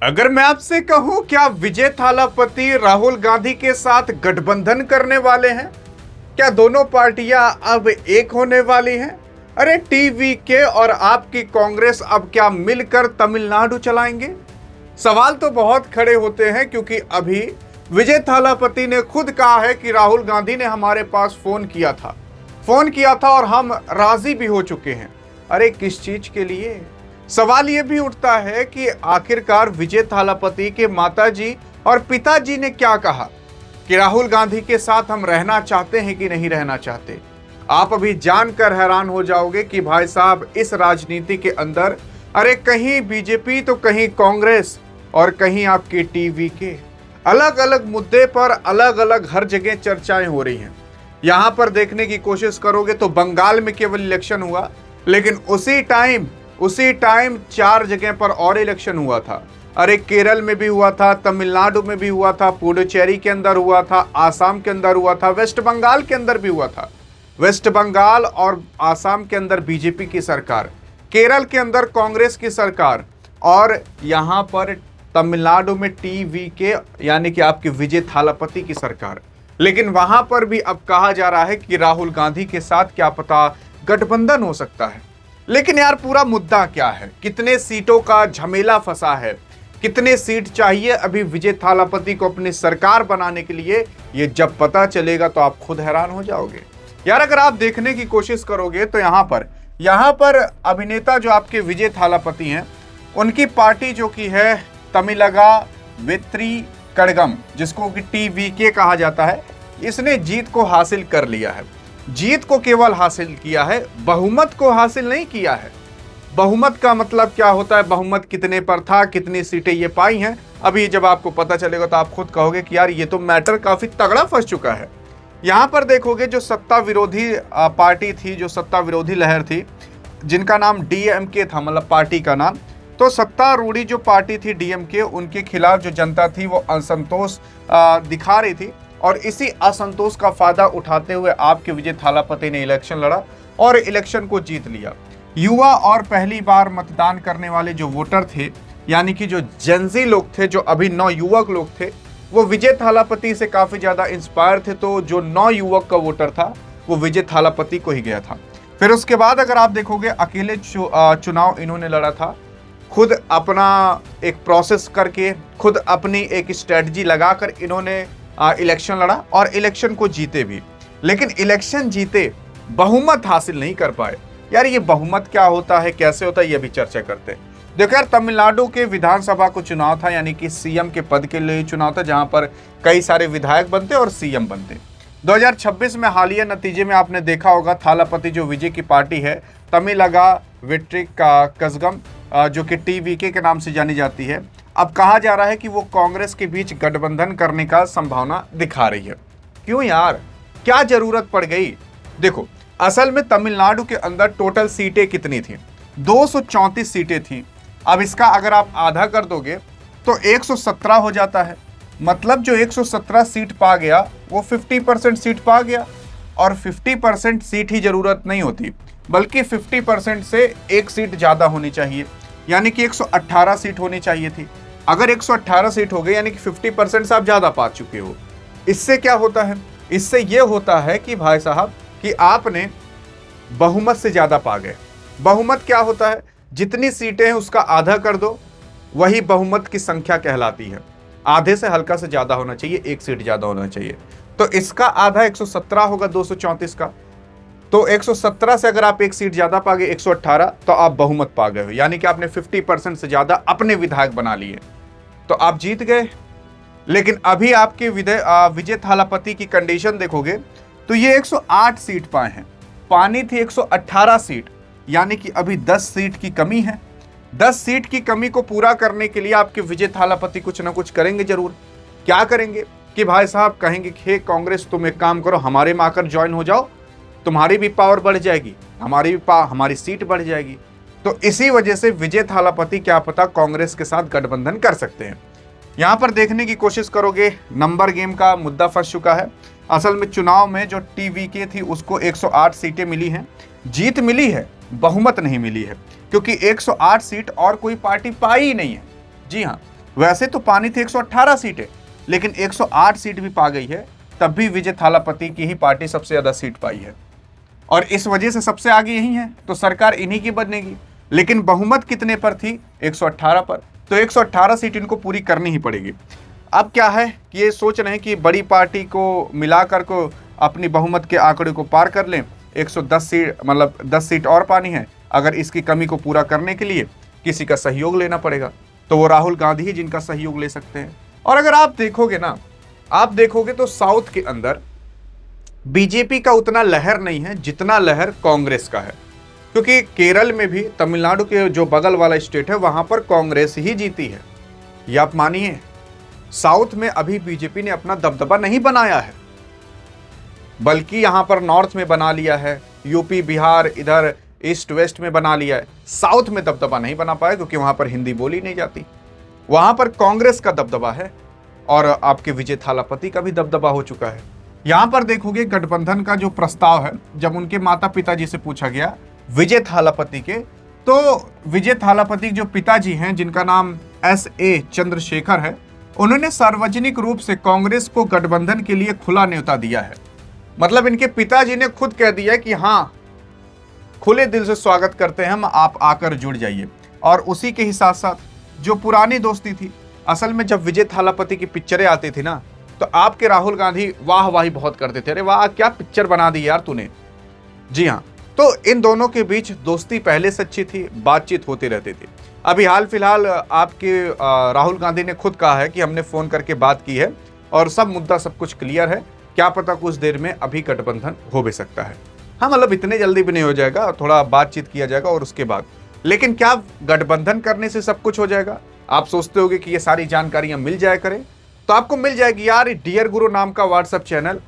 अगर मैं आपसे कहूं क्या विजय थालापति राहुल गांधी के साथ गठबंधन करने वाले हैं? क्या दोनों पार्टियां अब एक होने वाली हैं? अरे टीवीके और आपकी कांग्रेस अब क्या मिलकर तमिलनाडु चलाएंगे? सवाल तो बहुत खड़े होते हैं क्योंकि अभी विजय थालापति ने खुद कहा है कि राहुल गांधी ने हमारे पास फोन किया था और हम राजी भी हो चुके हैं। अरे किस चीज के लिए? सवाल यह भी उठता है कि आखिरकार विजय थालापति के माताजी और पिताजी ने क्या कहा कि राहुल गांधी के साथ हम रहना चाहते हैं कि नहीं रहना चाहते। आप अभी जानकर हैरान हो जाओगे कि भाई साहब इस राजनीति के अंदर अरे कहीं बीजेपी तो कहीं कांग्रेस और कहीं आपकी टीवी के अलग अलग मुद्दे पर अलग अलग हर जगह चर्चाएं हो रही हैं। यहां पर देखने की कोशिश करोगे तो बंगाल में केवल इलेक्शन हुआ, लेकिन उसी टाइम 4 जगह पर और इलेक्शन हुआ था। अरे केरल में भी हुआ था, तमिलनाडु में भी हुआ था, पुडुचेरी के अंदर हुआ था, आसाम के अंदर हुआ था, वेस्ट बंगाल के अंदर भी हुआ था। वेस्ट बंगाल और आसाम के अंदर बीजेपी की सरकार, केरल के अंदर कांग्रेस की सरकार और यहां पर तमिलनाडु में टीवीके यानी कि आपके विजय थालापति की सरकार। लेकिन वहां पर भी अब कहा जा रहा है कि राहुल गांधी के साथ क्या पता गठबंधन हो सकता है। लेकिन यार पूरा मुद्दा क्या है? कितने सीटों का झमेला फंसा है? कितने सीट चाहिए अभी विजय थालापति को अपनी सरकार बनाने के लिए? ये जब पता चलेगा तो आप खुद हैरान हो जाओगे। यार अगर आप देखने की कोशिश करोगे तो यहाँ पर अभिनेता जो आपके विजय थालापति हैं, उनकी पार्टी जो की है तमिलगा वेत्री कड़गम, जिसको कि टीवीके कहा जाता है, इसने जीत को हासिल कर लिया है। जीत को केवल हासिल किया है, बहुमत को हासिल नहीं किया है। बहुमत का मतलब क्या होता है? बहुमत कितने पर था, कितनी सीटें ये पाई हैं, अभी जब आपको पता चलेगा तो आप खुद कहोगे कि यार ये तो मैटर काफी तगड़ा फंस चुका है। यहां पर देखोगे जो सत्ता विरोधी पार्टी थी, जो सत्ता विरोधी लहर थी, जिनका नाम डीएमके था, मतलब पार्टी का नाम, तो सत्तारूढ़ी जो पार्टी थी डीएमके, उनके खिलाफ जो जनता थी वो असंतोष दिखा रही थी और इसी असंतोष का फायदा उठाते हुए आपके विजय थालापति ने इलेक्शन लड़ा और इलेक्शन को जीत लिया। युवा और पहली बार मतदान करने वाले जो वोटर थे, यानी कि जो जेनजी लोग थे, जो अभी नवयुवक लोग थे, वो विजय थालापति से काफी ज्यादा इंस्पायर थे। तो जो नवयुवक का वोटर था वो विजय थालापति को ही गया था। फिर उसके बाद अगर आप देखोगे अकेले चुनाव इन्होंने लड़ा था, खुद अपना एक प्रोसेस करके, खुद अपनी एक स्ट्रेटजी लगाकर इन्होंने इलेक्शन लड़ा और इलेक्शन को जीते भी। लेकिन इलेक्शन जीते, बहुमत हासिल नहीं कर पाए। यार ये बहुमत क्या होता है, कैसे होता है, ये भी चर्चा करते हैं। देखो यार, तमिलनाडु के विधानसभा को चुनाव था, यानी कि सीएम के पद के लिए चुनाव था, जहां पर कई सारे विधायक बनते और सीएम बनते। 2026 में हालिया नतीजे में आपने देखा होगा, थालापति जो विजय की पार्टी है, तमिलगा वेट्री कड़गम, जो कि टीवीके के नाम से जानी जाती है, अब कहा जा रहा है कि वो कांग्रेस के बीच गठबंधन करने का संभावना दिखा रही है। क्यों यार, क्या जरूरत पड़ गई? देखो, असल में तमिलनाडु के अंदर टोटल सीटें कितनी थी? 234 सीटें थी। अब इसका अगर आप आधा कर दोगे तो 117 हो जाता है। मतलब जो 117 सीट पा गया वो 50% सीट पा गया। और 50% सीट ही जरूरत नहीं होती, बल्कि 50% से एक सीट ज्यादा होनी चाहिए, यानी कि 118 सीट होनी चाहिए थी। अगर 118 सीट हो गई यानी कि 50% से आप ज्यादा पा चुके हो। इससे क्या होता है? इससे यह होता है कि भाई साहब कि आपने बहुमत से ज्यादा पा गए। बहुमत क्या होता है? जितनी सीटें हैं उसका आधा कर दो, वही बहुमत की संख्या कहलाती है। आधे से हल्का से ज्यादा होना चाहिए, एक सीट ज्यादा होना चाहिए। तो इसका आधा 117 होगा 234 का। तो 117 से अगर आप एक सीट ज्यादा पा गए 118, तो आप बहुमत पा गए हो, यानी कि आपने 50% से ज्यादा अपने विधायक बना लिए, तो आप जीत गए। लेकिन अभी आपके विजय थालापति की कंडीशन देखोगे तो ये 108 सीट पाए हैं, पानी थी 118 सीट, यानी कि अभी 10 सीट की कमी है। 10 सीट की कमी को पूरा करने के लिए आपके विजय थालापति कुछ ना कुछ करेंगे जरूर। क्या करेंगे कि भाई साहब कहेंगे हे कांग्रेस, तुम एक काम करो, हमारे में आकर ज्वाइन हो जाओ, तुम्हारी भी पावर बढ़ जाएगी, हमारी सीट बढ़ जाएगी। तो इसी वजह से विजय थालापति क्या पता कांग्रेस के साथ गठबंधन कर सकते हैं। यहां पर देखने की कोशिश करोगे, नंबर गेम का मुद्दा फंस चुका है। असल में चुनाव में जो टीवीके थी उसको 108 सीटें मिली हैं, जीत मिली है, बहुमत नहीं मिली है, क्योंकि 108 सीट और कोई पार्टी पाई ही नहीं है। जी हाँ, वैसे तो पानी थी 118 सीटें, लेकिन 108 सीट भी पा गई है, तब भी विजय थालापति की ही पार्टी सबसे ज्यादा सीट पाई है और इस वजह से सबसे आगे यही है, तो सरकार इन्हीं की बनेगी। लेकिन बहुमत कितने पर थी? 118 पर, तो 118 सीट इनको पूरी करनी ही पड़ेगी। अब क्या है कि ये सोच रहे हैं कि बड़ी पार्टी को मिलाकर को अपनी बहुमत के आंकड़े को पार कर लें। 110 सीट, मतलब 10 सीट और पानी है। अगर इसकी कमी को पूरा करने के लिए किसी का सहयोग लेना पड़ेगा, तो वो राहुल गांधी ही जिनका सहयोग ले सकते हैं। और अगर आप देखोगे ना, आप देखोगे तो साउथ के अंदर बीजेपी का उतना लहर नहीं है जितना लहर कांग्रेस का है, क्योंकि केरल में भी, तमिलनाडु के जो बगल वाला स्टेट है, वहां पर कांग्रेस ही जीती है। ये आप मानिए, साउथ में अभी बीजेपी ने अपना दबदबा नहीं बनाया है, बल्कि यहां पर नॉर्थ में बना लिया है, यूपी बिहार इधर ईस्ट वेस्ट में बना लिया है। साउथ में दबदबा नहीं बना पाया क्योंकि वहां पर हिंदी बोली नहीं जाती। वहां पर कांग्रेस का दबदबा है और आपके विजय थालापति का भी दबदबा हो चुका है। यहां पर देखोगे गठबंधन का जो प्रस्ताव है, जब उनके माता पिताजी से पूछा गया विजय थालापति के, तो विजय थालापति जो पिताजी हैं, जिनका नाम S.A. चंद्रशेखर है, उन्होंने सार्वजनिक रूप से कांग्रेस को गठबंधन के लिए खुला न्योता दिया है। मतलब इनके पिताजी ने खुद कह दिया कि हाँ, खुले दिल से स्वागत करते हैं हम, आप आकर जुड़ जाइए। और उसी के ही साथ साथ जो पुरानी दोस्ती थी, असल में जब विजय थालापति की पिक्चरें आती थी ना, तो आपके राहुल गांधी वाहवाही बहुत करते थे, अरे वाह क्या पिक्चर बना दी यार तूने। जी हाँ, तो इन दोनों के बीच दोस्ती पहले से अच्छी थी, बातचीत होती रहती थी। अभी हाल फिलहाल आपके राहुल गांधी ने खुद कहा है कि हमने फोन करके बात की है और सब मुद्दा सब कुछ क्लियर है, क्या पता कुछ देर में अभी गठबंधन हो भी सकता है। हाँ, मतलब इतने जल्दी भी नहीं हो जाएगा, थोड़ा बातचीत किया जाएगा और उसके बाद। लेकिन क्या गठबंधन करने से सब कुछ हो जाएगा? आप सोचते होगे कि ये सारी जानकारियां मिल जाया करें, तो आपको मिल जाएगी यार। डियर गुरु नाम का व्हाट्सएप चैनल,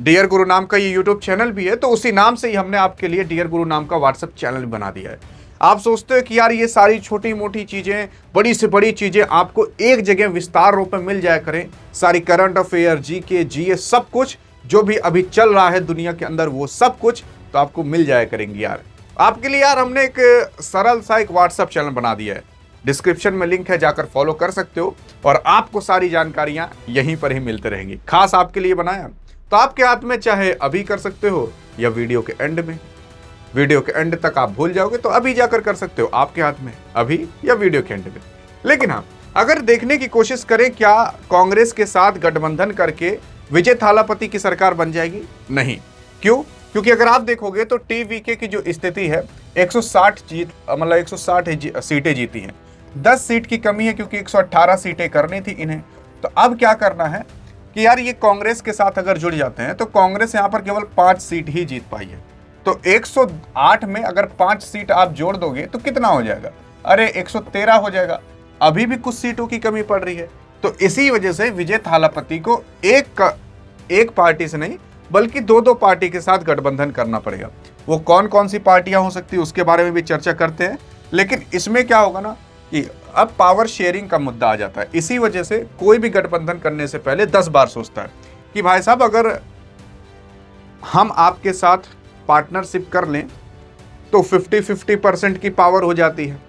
डियर गुरु नाम का ये यूट्यूब चैनल भी है, तो उसी नाम से ही हमने आपके लिए डियर गुरु नाम का व्हाट्सएप चैनल बना दिया है। आप सोचते हो कि यार ये सारी छोटी मोटी चीजें, बड़ी से बड़ी चीजें आपको एक जगह विस्तार रूप में मिल जाया करें, सारी करंट अफेयर, जीके, जीएस, सब कुछ जो भी अभी चल रहा है दुनिया के अंदर, वो सब कुछ तो आपको मिल जाया करेंगे यार। आपके लिए यार हमने एक सरल सा एक व्हाट्सएप चैनल बना दिया है, डिस्क्रिप्शन में लिंक है, जाकर फॉलो कर सकते हो और आपको सारी जानकारियां यहीं पर ही मिलते रहेंगी। खास आपके लिए बनाया, तो आपके हाथ में चाहे अभी कर सकते हो या वीडियो के एंड में। वीडियो के एंड तक आप भूल जाओगे तो अभी जाकर कर सकते हो, आपके हाथ में, अभी या वीडियो के एंड में। लेकिन हाँ, अगर देखने की कोशिश करें क्या कांग्रेस के साथ गठबंधन करके विजय थालापति की सरकार बन जाएगी? नहीं। क्यों? क्योंकि अगर आप देखोगे तो टीवीके की जो स्थिति है, 160 सीटें जीती हैं, 10 सीट की कमी है क्योंकि 118 सीटें करनी थी इन्हें। तो अब क्या करना है कि यार ये कांग्रेस के साथ अगर जुड़ जाते हैं तो कांग्रेस यहाँ पर केवल 5 सीट ही जीत पाई है। तो 108 में अगर 5 सीट आप जोड़ दोगे तो कितना हो जाएगा? अरे 113 हो जाएगा। अभी भी कुछ सीटों की कमी पड़ रही है। तो इसी वजह से विजय थालापति को एक पार्टी से नहीं बल्कि 2-2 पार्टी के साथ गठबंधन करना पड़ेगा। वो कौन कौन सी पार्टियां हो सकती है उसके बारे में भी चर्चा करते हैं। लेकिन इसमें क्या होगा ना कि अब पावर शेयरिंग का मुद्दा आ जाता है। इसी वजह से कोई भी गठबंधन करने से पहले 10 बार सोचता है कि भाई साहब, अगर हम आपके साथ पार्टनरशिप कर लें तो 50-50% की पावर हो जाती है।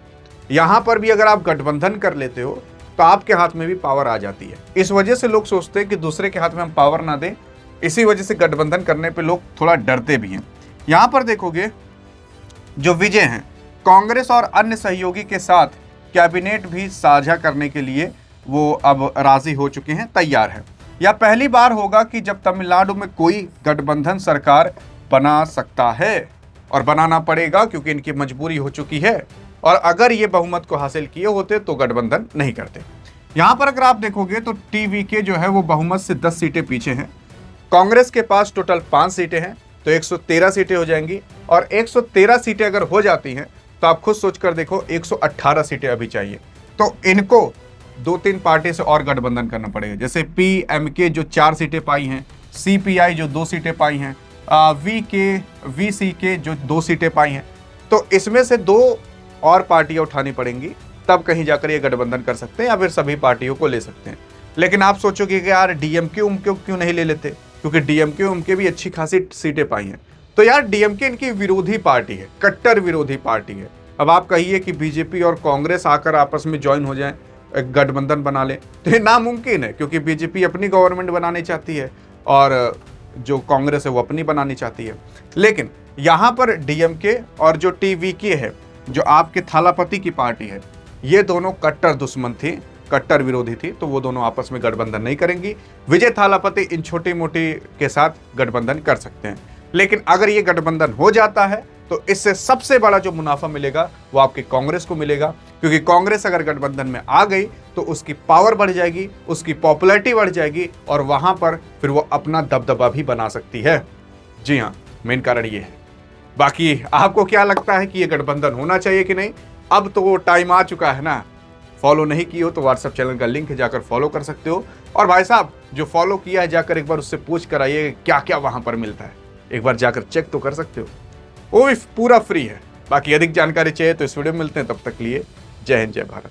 यहां पर भी अगर आप गठबंधन कर लेते हो तो आपके हाथ में भी पावर आ जाती है। इस वजह से लोग सोचते हैं कि दूसरे के हाथ में हम पावर ना दें। इसी वजह से गठबंधन करने पे लोग थोड़ा डरते भी हैं। यहां पर देखोगे जो विजय हैं, कांग्रेस और अन्य सहयोगी के साथ कैबिनेट भी साझा करने के लिए वो अब राजी हो चुके हैं, तैयार है। यह पहली बार होगा कि जब तमिलनाडु में कोई गठबंधन सरकार बना सकता है, और बनाना पड़ेगा क्योंकि इनकी मजबूरी हो चुकी है। और अगर ये बहुमत को हासिल किए होते तो गठबंधन नहीं करते। यहां पर अगर आप देखोगे तो टीवीके जो है वो बहुमत से 10 सीटें पीछे हैं। कांग्रेस के पास टोटल 5 सीटें हैं, तो 113 सीटें हो जाएंगी। और 113 सीटें अगर हो जाती हैं तो आप खुद सोचकर देखो, 118 सीटें अभी चाहिए। तो इनको 2-3 पार्टी से और गठबंधन करना पड़ेगा। जैसे पीएमके जो 4 सीटें पाई हैं, सीपीआई जो 2 सीटें पाई हैं, वीसीके जो 2 सीटें पाई हैं। तो इसमें से 2 और पार्टियां उठानी पड़ेंगी, तब कहीं जाकर ये गठबंधन कर सकते हैं या फिर सभी पार्टियों को ले सकते हैं। लेकिन आप सोचोगे कि यार डीएमके उमके क्यों नहीं ले लेते, क्योंकि डीएमके उमके भी अच्छी खासी सीटें पाई हैं। तो यार डीएमके इनकी विरोधी पार्टी है, कट्टर विरोधी पार्टी है। अब आप कहिए कि बीजेपी और कांग्रेस आकर आपस में ज्वाइन हो जाएं, एक गठबंधन बना लें, तो ये नामुमकिन है, क्योंकि बीजेपी अपनी गवर्नमेंट बनानी चाहती है और जो कांग्रेस है वो अपनी बनानी चाहती है। लेकिन यहाँ पर डीएमके और जो टीवीके है, जो आपके थालापति की पार्टी है, ये दोनों कट्टर दुश्मन थी, कट्टर विरोधी थी, तो वो दोनों आपस में गठबंधन नहीं करेंगी। विजय थालापति इन छोटी मोटी के साथ गठबंधन कर सकते हैं, लेकिन अगर ये गठबंधन हो जाता है तो इससे सबसे बड़ा जो मुनाफा मिलेगा वो आपकी कांग्रेस को मिलेगा, क्योंकि कांग्रेस अगर गठबंधन में आ गई तो उसकी पावर बढ़ जाएगी, उसकी पॉपुलैरिटी बढ़ जाएगी और वहां पर फिर वो अपना दबदबा भी बना सकती है। जी हाँ, मेन कारण ये है। बाकी आपको क्या लगता है कि ये गठबंधन होना चाहिए कि नहीं? अब तो वो टाइम आ चुका है ना। फॉलो नहीं किए हो तो व्हाट्सएप चैनल का लिंक है, जाकर फॉलो कर सकते हो। और भाई साहब जो फॉलो किया है, जाकर एक बार उससे पूछ कर आइए क्या क्या वहां पर मिलता है, एक बार जाकर चेक तो कर सकते हो, वो भी पूरा फ्री है। बाकी अधिक जानकारी चाहिए तो इस वीडियो में मिलते हैं, तब तक लिए जय हिंद जय भारत।